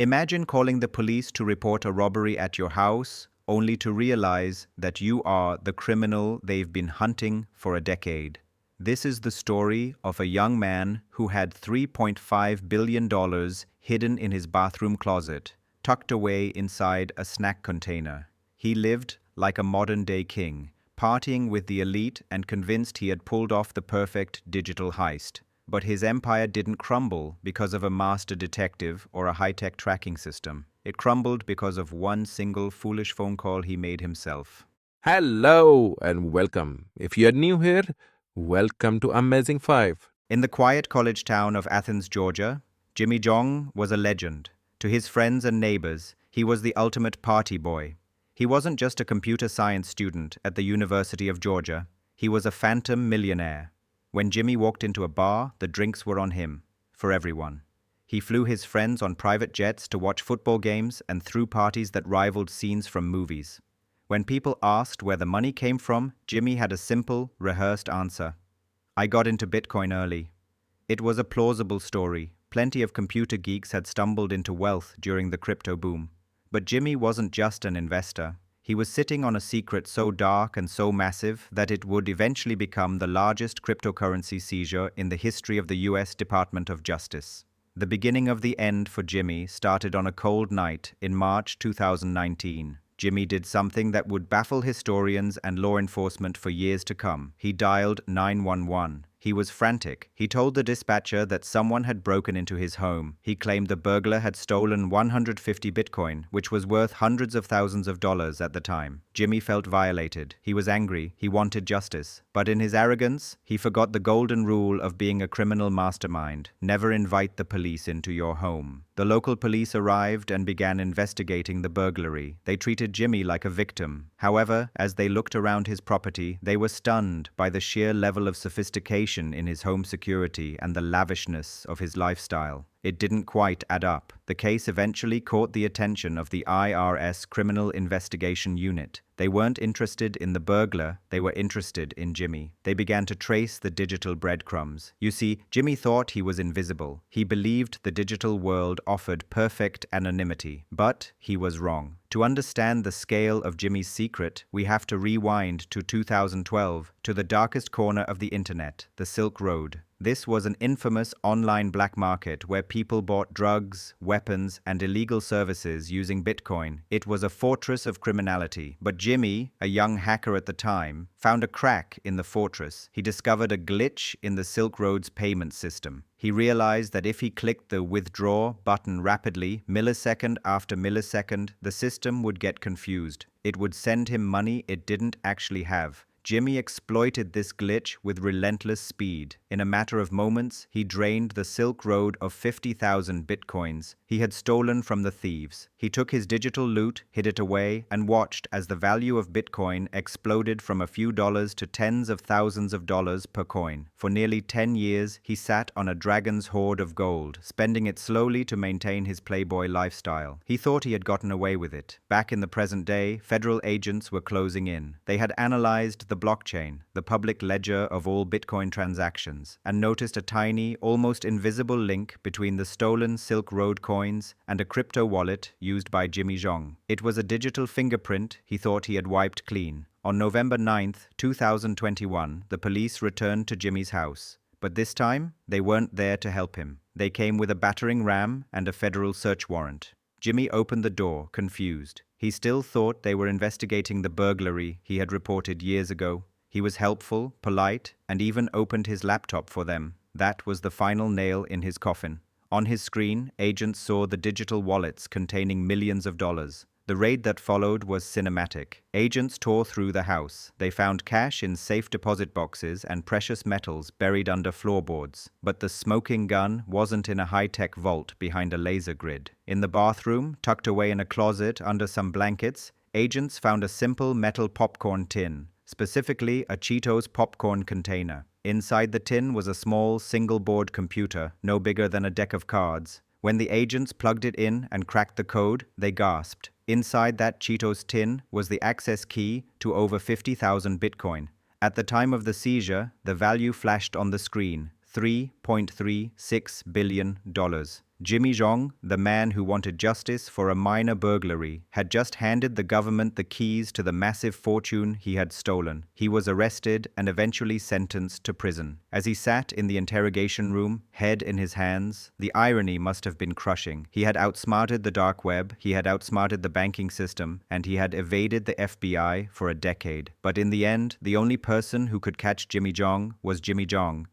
Imagine calling the police to report a robbery at your house, only to realize that you are the criminal they've been hunting for a decade. This is the story of a young man who had $3.5 billion hidden in his bathroom closet, tucked away inside a snack container. He lived like a modern-day king, partying with the elite and convinced he had pulled off the perfect digital heist. But his empire didn't crumble because of a master detective or a high-tech tracking system. It crumbled because of one single foolish phone call he made himself. Hello and welcome. If you're new here, welcome to Amazing 5. In the quiet college town of Athens, Georgia, Jimmy Zhong was a legend. To his friends and neighbors, he was the ultimate party boy. He wasn't just a computer science student at the University of Georgia. He was a phantom millionaire. When Jimmy walked into a bar, the drinks were on him, for everyone. He flew his friends on private jets to watch football games and threw parties that rivaled scenes from movies. When people asked where the money came from, Jimmy had a simple, rehearsed answer. I got into Bitcoin early. It was a plausible story. Plenty of computer geeks had stumbled into wealth during the crypto boom. But Jimmy wasn't just an investor. He was sitting on a secret so dark and so massive that it would eventually become the largest cryptocurrency seizure in the history of the US Department of Justice. The beginning of the end for Jimmy started on a cold night in March 2019. Jimmy did something that would baffle historians and law enforcement for years to come. He dialed 911. He was frantic. He told the dispatcher that someone had broken into his home. He claimed the burglar had stolen 150 Bitcoin, which was worth hundreds of thousands of dollars at the time. Jimmy felt violated. He was angry. He wanted justice. But in his arrogance, he forgot the golden rule of being a criminal mastermind. Never invite the police into your home. The local police arrived and began investigating the burglary. They treated Jimmy like a victim. However, as they looked around his property, they were stunned by the sheer level of sophistication in his home security and the lavishness of his lifestyle. It didn't quite add up. The case eventually caught the attention of the IRS Criminal Investigation Unit. They weren't interested in the burglar, they were interested in Jimmy. They began to trace the digital breadcrumbs. You see, Jimmy thought he was invisible. He believed the digital world offered perfect anonymity, but he was wrong. To understand the scale of Jimmy's secret, we have to rewind to 2012, to the darkest corner of the internet, the Silk Road. This was an infamous online black market where people bought drugs, weapons, and illegal services using Bitcoin. It was a fortress of criminality. But Jimmy, a young hacker at the time, found a crack in the fortress. He discovered a glitch in the Silk Road's payment system. He realized that if he clicked the withdraw button rapidly, millisecond after millisecond, the system would get confused. It would send him money it didn't actually have. Jimmy exploited this glitch with relentless speed. In a matter of moments, he drained the Silk Road of 50,000 bitcoins he had stolen from the thieves. He took his digital loot, hid it away, and watched as the value of Bitcoin exploded from a few dollars to tens of thousands of dollars per coin. For nearly 10 years, he sat on a dragon's hoard of gold, spending it slowly to maintain his playboy lifestyle. He thought he had gotten away with it. Back in the present day, federal agents were closing in. They had analyzed the blockchain, the public ledger of all Bitcoin transactions, and noticed a tiny, almost invisible link between the stolen Silk Road coins and a crypto wallet used by Jimmy Zhong. It was a digital fingerprint he thought he had wiped clean. On November 9th, 2021, the police returned to Jimmy's house. But this time, they weren't there to help him. They came with a battering ram and a federal search warrant. Jimmy opened the door, confused. He still thought they were investigating the burglary he had reported years ago. He was helpful, polite, and even opened his laptop for them. That was the final nail in his coffin. On his screen, agents saw the digital wallets containing millions of dollars. The raid that followed was cinematic. Agents tore through the house. They found cash in safe deposit boxes and precious metals buried under floorboards. But the smoking gun wasn't in a high-tech vault behind a laser grid. In the bathroom, tucked away in a closet under some blankets, agents found a simple metal popcorn tin, specifically a Cheetos popcorn container. Inside the tin was a small single-board computer, no bigger than a deck of cards. When the agents plugged it in and cracked the code, they gasped. Inside that Cheetos tin was the access key to over 50,000 Bitcoin. At the time of the seizure, the value flashed on the screen, $3.36 billion. Jimmy Zhong, the man who wanted justice for a minor burglary, had just handed the government the keys to the massive fortune he had stolen. He was arrested and eventually sentenced to prison. As he sat in the interrogation room, head in his hands, the irony must have been crushing. He had outsmarted the dark web, he had outsmarted the banking system, and he had evaded the FBI for a decade. But in the end, the only person who could catch Jimmy Zhong was Jimmy Zhong,